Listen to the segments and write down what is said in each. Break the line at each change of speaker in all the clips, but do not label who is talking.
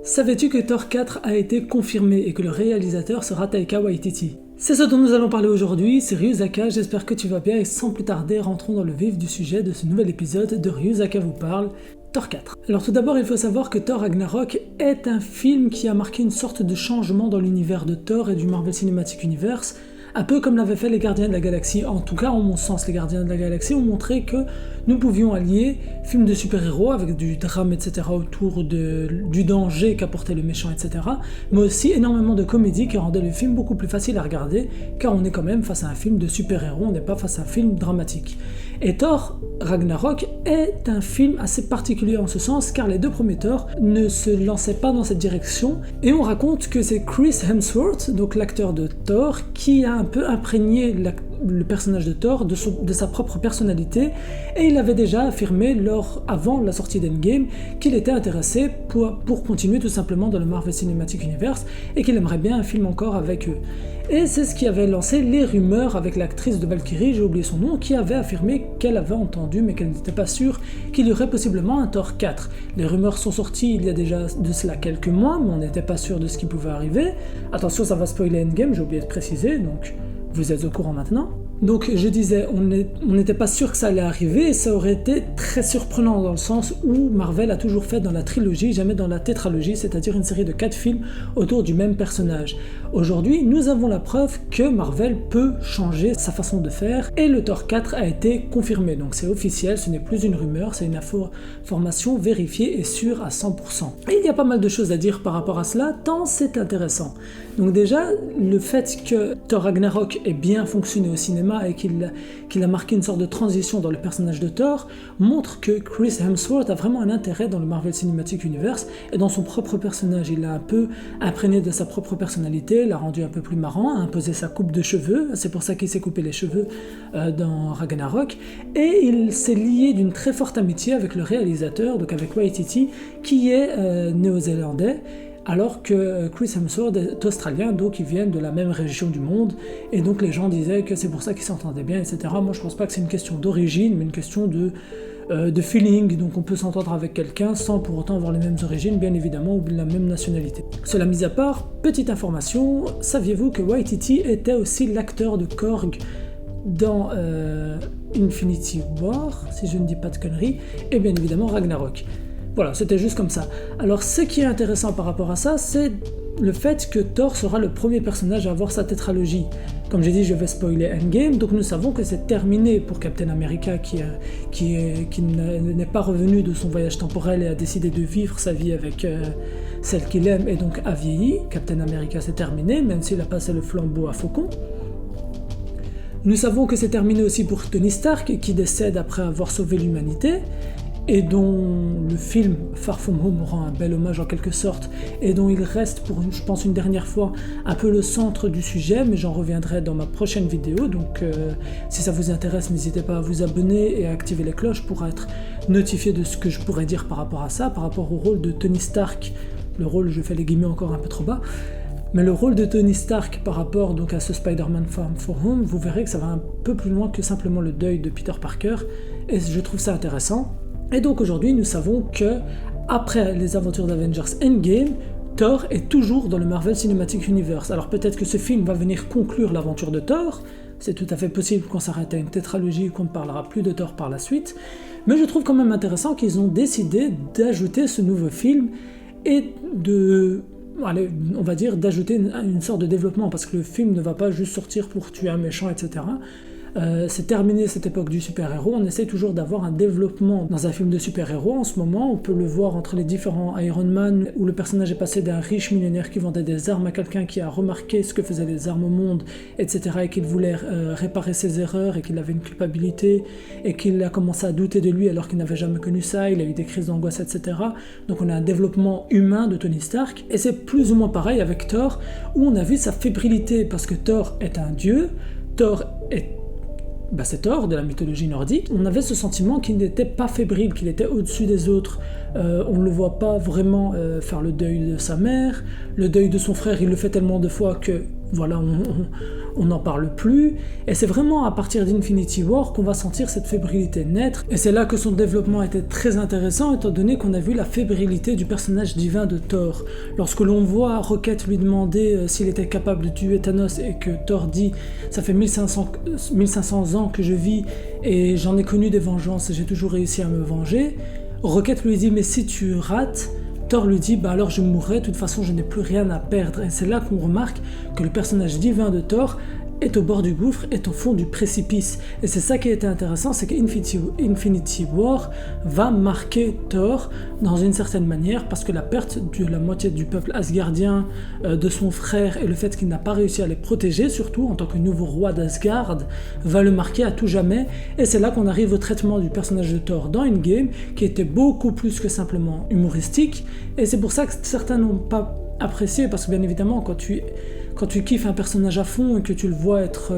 Savais-tu que Thor 4 a été confirmé et que le réalisateur sera Taika Waititi? C'est ce dont nous allons parler aujourd'hui, c'est Ryuzaka, j'espère que tu vas bien et sans plus tarder, rentrons dans le vif du sujet de ce nouvel épisode de Ryuzaka vous parle, Thor 4. Alors tout d'abord, il faut savoir que Thor Ragnarok est un film qui a marqué une sorte de changement dans l'univers de Thor et du Marvel Cinematic Universe, un peu comme l'avaient fait les Gardiens de la Galaxie. En tout cas, en mon sens, les Gardiens de la Galaxie ont montré que nous pouvions allier films de super-héros avec du drame, etc. autour du danger qu'apportait le méchant, etc. Mais aussi énormément de comédie qui rendait le film beaucoup plus facile à regarder, car on est quand même face à un film de super-héros, on n'est pas face à un film dramatique. Et Thor Ragnarok est un film assez particulier en ce sens, car les deux premiers Thor ne se lançaient pas dans cette direction, et on raconte que c'est Chris Hemsworth, donc l'acteur de Thor, qui a un peu imprégné le personnage de Thor de sa propre personnalité, et il avait déjà affirmé avant la sortie d'Endgame qu'il était intéressé pour continuer tout simplement dans le Marvel Cinematic Universe et qu'il aimerait bien un film encore avec eux. Et c'est ce qui avait lancé les rumeurs avec l'actrice de Valkyrie, j'ai oublié son nom, qui avait affirmé qu'elle avait entendu mais qu'elle n'était pas sûre qu'il y aurait possiblement un Thor 4. Les rumeurs sont sorties il y a déjà de cela quelques mois, mais on n'était pas sûr de ce qui pouvait arriver. Attention, ça va spoiler Endgame, j'ai oublié de préciser, donc vous êtes au courant maintenant. Donc je disais, on n'était pas sûr que ça allait arriver et ça aurait été très surprenant dans le sens où Marvel a toujours fait dans la trilogie, jamais dans la tétralogie, c'est-à-dire une série de 4 films autour du même personnage. Aujourd'hui, nous avons la preuve que Marvel peut changer sa façon de faire et le Thor 4 a été confirmé, donc c'est officiel, ce n'est plus une rumeur, c'est une information vérifiée et sûre à 100%. Et il y a pas mal de choses à dire par rapport à cela, tant c'est intéressant. Donc déjà, le fait que Thor Ragnarok ait bien fonctionné au cinéma et qu'il a marqué une sorte de transition dans le personnage de Thor montre que Chris Hemsworth a vraiment un intérêt dans le Marvel Cinematic Universe et dans son propre personnage. Il l'a un peu imprégné de sa propre personnalité, l'a rendu un peu plus marrant, a imposé sa coupe de cheveux, c'est pour ça qu'il s'est coupé les cheveux dans Ragnarok, et il s'est lié d'une très forte amitié avec le réalisateur, donc avec Waititi, qui est néo-zélandais, alors que Chris Hemsworth est australien, donc ils viennent de la même région du monde, et donc les gens disaient que c'est pour ça qu'ils s'entendaient bien, etc. Moi je pense pas que c'est une question d'origine, mais une question de feeling, donc on peut s'entendre avec quelqu'un sans pour autant avoir les mêmes origines, bien évidemment, ou la même nationalité. Cela mis à part, petite information, saviez-vous que Waititi était aussi l'acteur de Korg dans Infinity War, si je ne dis pas de conneries, et bien évidemment Ragnarok. Voilà, c'était juste comme ça. Alors ce qui est intéressant par rapport à ça, c'est le fait que Thor sera le premier personnage à avoir sa tétralogie. Comme j'ai dit, je vais spoiler Endgame, donc nous savons que c'est terminé pour Captain America qui n'est pas revenu de son voyage temporel et a décidé de vivre sa vie avec celle qu'il aime et donc a vieilli. Captain America c'est terminé, même s'il a passé le flambeau à Faucon. Nous savons que c'est terminé aussi pour Tony Stark qui décède après avoir sauvé l'humanité, et dont le film Far From Home rend un bel hommage en quelque sorte, et dont il reste pour, je pense, une dernière fois un peu le centre du sujet, mais j'en reviendrai dans ma prochaine vidéo, donc si ça vous intéresse, n'hésitez pas à vous abonner et à activer les cloches pour être notifié de ce que je pourrais dire par rapport à ça, par rapport au rôle de Tony Stark, le rôle, je fais les guillemets encore un peu trop bas, mais le rôle de Tony Stark par rapport donc à ce Spider-Man Far From Home, vous verrez que ça va un peu plus loin que simplement le deuil de Peter Parker, et je trouve ça intéressant. Et donc aujourd'hui, nous savons que, après les aventures d'Avengers Endgame, Thor est toujours dans le Marvel Cinematic Universe. Alors peut-être que ce film va venir conclure l'aventure de Thor, c'est tout à fait possible qu'on s'arrête à une tétralogie et qu'on ne parlera plus de Thor par la suite, mais je trouve quand même intéressant qu'ils ont décidé d'ajouter ce nouveau film et on va dire d'ajouter une sorte de développement, parce que le film ne va pas juste sortir pour tuer un méchant, etc. C'est terminé cette époque du super-héros, on essaie toujours d'avoir un développement dans un film de super-héros. En ce moment, on peut le voir entre les différents Iron Man, où le personnage est passé d'un riche millionnaire qui vendait des armes à quelqu'un qui a remarqué ce que faisaient les armes au monde, etc., et qu'il voulait réparer ses erreurs, et qu'il avait une culpabilité, et qu'il a commencé à douter de lui alors qu'il n'avait jamais connu ça, il a eu des crises d'angoisse, etc. Donc on a un développement humain de Tony Stark, et c'est plus ou moins pareil avec Thor, où on a vu sa fébrilité, parce que Thor est un dieu, c'est Thor de la mythologie nordique. On avait ce sentiment qu'il n'était pas fébrile, qu'il était au-dessus des autres. On ne le voit pas vraiment faire le deuil de sa mère, le deuil de son frère, il le fait tellement de fois que voilà, on n'en parle plus, et c'est vraiment à partir d'Infinity War qu'on va sentir cette fébrilité naître, et c'est là que son développement était très intéressant, étant donné qu'on a vu la fébrilité du personnage divin de Thor. Lorsque l'on voit Rocket lui demander s'il était capable de tuer Thanos, et que Thor dit « ça fait 1500 ans que je vis, et j'en ai connu des vengeances, et j'ai toujours réussi à me venger », Rocket lui dit « mais si tu rates », Thor lui dit « bah alors je mourrai, de toute façon je n'ai plus rien à perdre ». Et c'est là qu'on remarque que le personnage divin de Thor est au bord du gouffre, est au fond du précipice. Et c'est ça qui était intéressant, c'est qu'Infinity War va marquer Thor dans une certaine manière, parce que la perte de la moitié du peuple asgardien, de son frère, et le fait qu'il n'a pas réussi à les protéger, surtout en tant que nouveau roi d'Asgard, va le marquer à tout jamais. Et c'est là qu'on arrive au traitement du personnage de Thor dans Endgame, qui était beaucoup plus que simplement humoristique. Et c'est pour ça que certains n'ont pas apprécié, parce que bien évidemment, quand tu kiffes un personnage à fond et que tu le vois être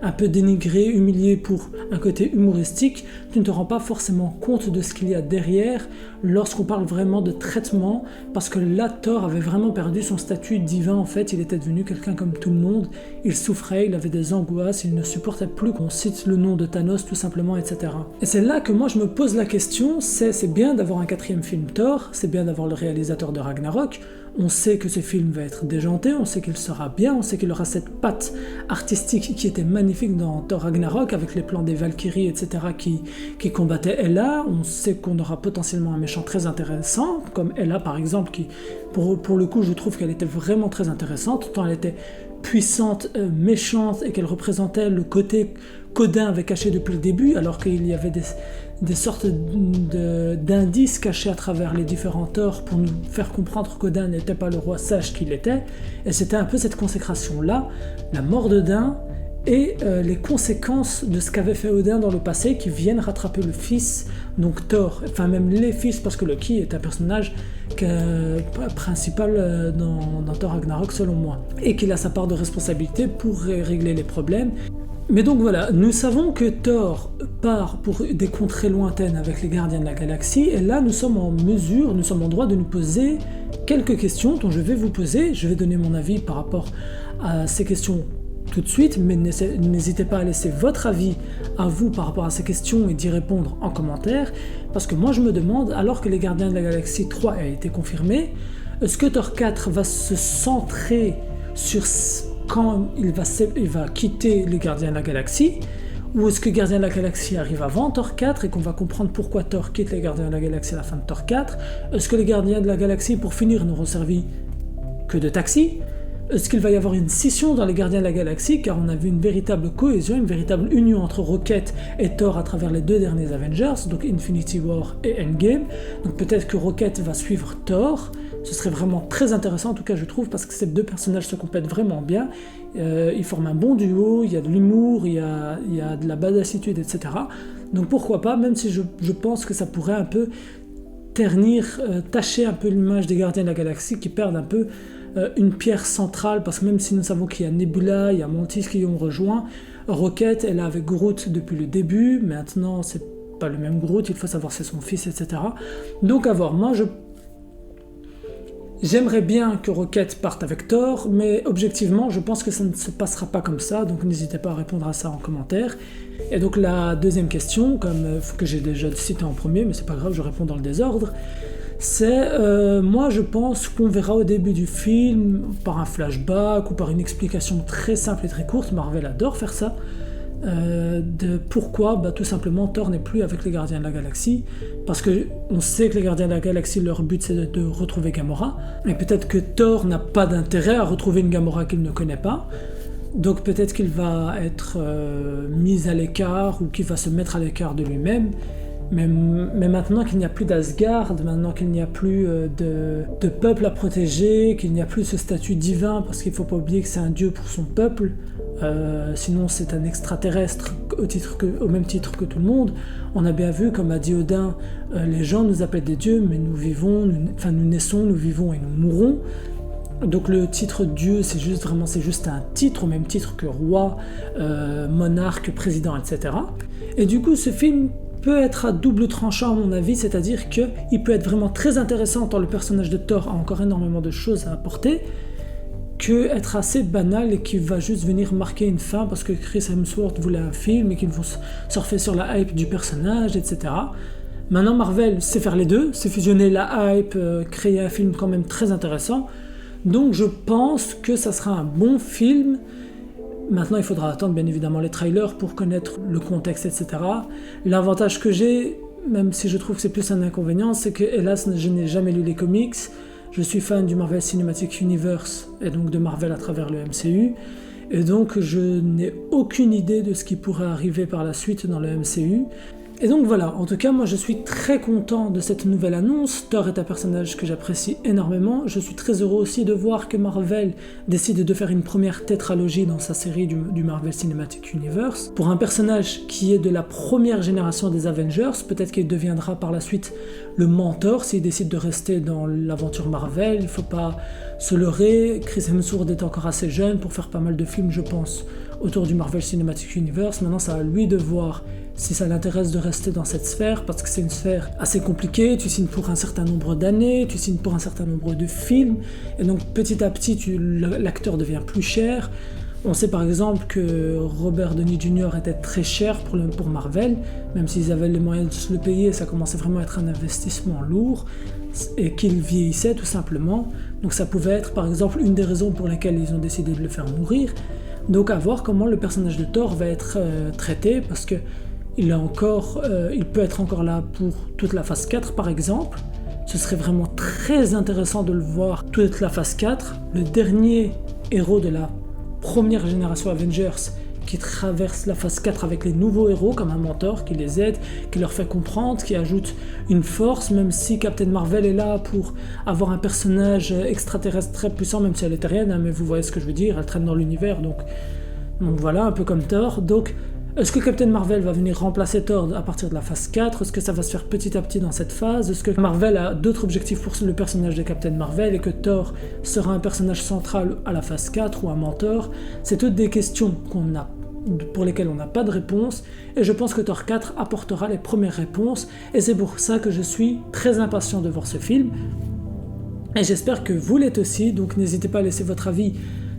un peu dénigré, humilié pour un côté humoristique, tu ne te rends pas forcément compte de ce qu'il y a derrière lorsqu'on parle vraiment de traitement, parce que là, Thor avait vraiment perdu son statut divin. En fait, il était devenu quelqu'un comme tout le monde, il souffrait, il avait des angoisses, il ne supportait plus qu'on cite le nom de Thanos tout simplement, etc. Et c'est là que moi je me pose la question, c'est bien d'avoir un 4e film Thor, c'est bien d'avoir le réalisateur de Ragnarok. On sait que ce film va être déjanté, on sait qu'il sera bien, on sait qu'il aura cette patte artistique qui était magnifique dans Thor Ragnarok, avec les plans des Valkyries, etc. qui combattaient Hela. On sait qu'on aura potentiellement un méchant très intéressant, comme Hela par exemple, qui pour le coup je trouve qu'elle était vraiment très intéressante, tant elle était puissante, méchante, et qu'elle représentait le côté qu'Odin avait caché depuis le début, alors qu'il y avait des sortes d'indices cachés à travers les différents Thor pour nous faire comprendre qu'Odin n'était pas le roi sage qu'il était. Et c'était un peu cette consécration-là, la mort d'Odin et les conséquences de ce qu'avait fait Odin dans le passé, qui viennent rattraper le fils, donc Thor, enfin même les fils, parce que Loki est un personnage principal dans Thor Ragnarok selon moi, et qu'il a sa part de responsabilité pour régler les problèmes. Mais donc voilà, nous savons que Thor part pour des contrées lointaines avec les Gardiens de la Galaxie, et là nous sommes en droit de nous poser quelques questions dont je vais vous poser. Je vais donner mon avis par rapport à ces questions tout de suite, mais n'hésitez pas à laisser votre avis à vous par rapport à ces questions et d'y répondre en commentaire, parce que moi je me demande, alors que les Gardiens de la Galaxie 3 a été confirmé, est-ce que Thor 4 va se centrer sur quand il va quitter les Gardiens de la Galaxie, ou est-ce que Gardiens de la Galaxie arrive avant Thor 4 et qu'on va comprendre pourquoi Thor quitte les Gardiens de la Galaxie à la fin de Thor 4? Est-ce que les Gardiens de la Galaxie, pour finir, n'auront servi que de taxi? Est-ce qu'il va y avoir une scission dans les Gardiens de la Galaxie, car on a vu une véritable cohésion, une véritable union entre Rocket et Thor à travers les 2 derniers Avengers, donc Infinity War et Endgame. Donc peut-être que Rocket va suivre Thor. Ce serait vraiment très intéressant, en tout cas je trouve, parce que ces 2 personnages se complètent vraiment bien. Ils forment un bon duo, il y a de l'humour, il y a de la badassitude, etc. Donc pourquoi pas, même si je pense que ça pourrait un peu ternir, tacher un peu l'image des Gardiens de la Galaxie, qui perdent un peu une pierre centrale, parce que même si nous savons qu'il y a Nebula, il y a Mantis qui ont rejoint, Rocket elle est avec Groot depuis le début, maintenant c'est pas le même Groot, il faut savoir c'est son fils, etc. Donc à voir, moi j'aimerais bien que Rocket parte avec Thor, mais objectivement je pense que ça ne se passera pas comme ça, donc n'hésitez pas à répondre à ça en commentaire. Et donc la deuxième question, comme que j'ai déjà cité en premier, mais c'est pas grave, je réponds dans le désordre, c'est moi je pense qu'on verra au début du film, par un flashback ou par une explication très simple et très courte, Marvel adore faire ça, de pourquoi tout simplement Thor n'est plus avec les Gardiens de la Galaxie, parce que on sait que les Gardiens de la Galaxie, leur but c'est de retrouver Gamora, et peut-être que Thor n'a pas d'intérêt à retrouver une Gamora qu'il ne connaît pas, donc peut-être qu'il va être mis à l'écart, ou qu'il va se mettre à l'écart de lui-même. Mais maintenant qu'il n'y a plus d'Asgard, maintenant qu'il n'y a plus de peuple à protéger, qu'il n'y a plus ce statut divin, parce qu'il ne faut pas oublier que c'est un dieu pour son peuple, sinon c'est un extraterrestre au même titre que tout le monde. On a bien vu, comme a dit Odin, les gens nous appellent des dieux, mais nous naissons, nous vivons et nous mourrons. Donc le titre Dieu, c'est juste un titre, au même titre que roi, monarque, président, etc. Et du coup, ce film peut être à double tranchant à mon avis, c'est-à-dire qu'il peut être vraiment très intéressant tant le personnage de Thor a encore énormément de choses à apporter, que être assez banal et qui va juste venir marquer une fin parce que Chris Hemsworth voulait un film et qu'ils vont surfer sur la hype du personnage, etc. Maintenant, Marvel sait faire les deux, c'est fusionner la hype, créer un film quand même très intéressant. Donc je pense que ça sera un bon film. Maintenant, il faudra attendre bien évidemment les trailers pour connaître le contexte, etc. L'avantage que j'ai, même si je trouve que c'est plus un inconvénient, c'est que hélas, je n'ai jamais lu les comics. Je suis fan du Marvel Cinematic Universe et donc de Marvel à travers le MCU. Et donc je n'ai aucune idée de ce qui pourrait arriver par la suite dans le MCU. Et donc voilà, en tout cas moi je suis très content de cette nouvelle annonce. Thor est un personnage que j'apprécie énormément. Je suis très heureux aussi de voir que Marvel décide de faire une première tétralogie dans sa série du Marvel Cinematic Universe. Pour un personnage qui est de la première génération des Avengers, peut-être qu'il deviendra par la suite le mentor s'il décide de rester dans l'aventure Marvel. Il ne faut pas se leurrer, Chris Hemsworth est encore assez jeune pour faire pas mal de films je pense autour du Marvel Cinematic Universe. Maintenant c'est à lui de voir si ça l'intéresse de rester dans cette sphère, parce que c'est une sphère assez compliquée, tu signes pour un certain nombre d'années, tu signes pour un certain nombre de films, et donc petit à petit l'acteur devient plus cher. On sait par exemple que Robert Downey Jr. était très cher pour Marvel, même s'ils avaient les moyens de se le payer, ça commençait vraiment à être un investissement lourd, et qu'il vieillissait tout simplement. Donc ça pouvait être par exemple une des raisons pour lesquelles ils ont décidé de le faire mourir. Donc à voir comment le personnage de Thor va être traité, parce que il peut être encore là pour toute la phase 4 par exemple. Ce serait vraiment très intéressant de le voir toute la phase 4. Le dernier héros de la première génération Avengers qui traverse la phase 4 avec les nouveaux héros comme un mentor qui les aide, qui leur fait comprendre, qui ajoute une force, même si Captain Marvel est là pour avoir un personnage extraterrestre très puissant, même si elle est terrienne, hein, mais vous voyez ce que je veux dire, elle traîne dans l'univers, donc voilà, un peu comme Thor. Donc est-ce que Captain Marvel va venir remplacer Thor à partir de la phase 4 ? Est-ce que ça va se faire petit à petit dans cette phase ? Est-ce que Marvel a d'autres objectifs pour le personnage de Captain Marvel et que Thor sera un personnage central à la phase 4 ou un mentor ? C'est toutes des questions pour lesquelles on n'a pas de réponse, et je pense que Thor 4 apportera les premières réponses, et c'est pour ça que je suis très impatient de voir ce film. Et j'espère que vous l'êtes aussi, donc n'hésitez pas à laisser votre avis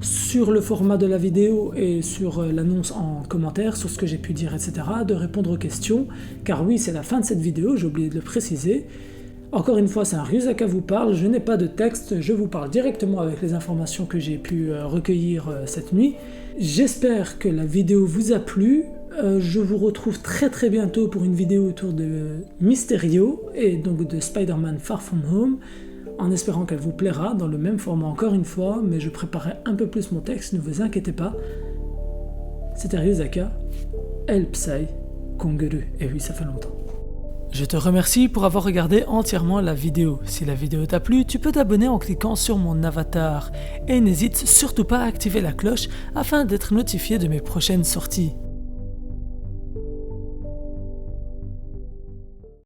sur le format de la vidéo et sur l'annonce en commentaire, sur ce que j'ai pu dire, etc., de répondre aux questions, car oui, c'est la fin de cette vidéo, j'ai oublié de le préciser. Encore une fois, c'est un Ryuzaka vous parle, je n'ai pas de texte, je vous parle directement avec les informations que j'ai pu recueillir cette nuit. J'espère que la vidéo vous a plu, je vous retrouve très très bientôt pour une vidéo autour de Mysterio, et donc de Spider-Man Far From Home, en espérant qu'elle vous plaira dans le même format encore une fois, mais je préparais un peu plus mon texte, ne vous inquiétez pas. C'était Ryuzaka, El Psy, Kongeru, et oui ça fait longtemps. Je te remercie pour avoir regardé entièrement la vidéo. Si la vidéo t'a plu, tu peux t'abonner en cliquant sur mon avatar. Et n'hésite surtout pas à activer la cloche afin d'être notifié de mes prochaines sorties.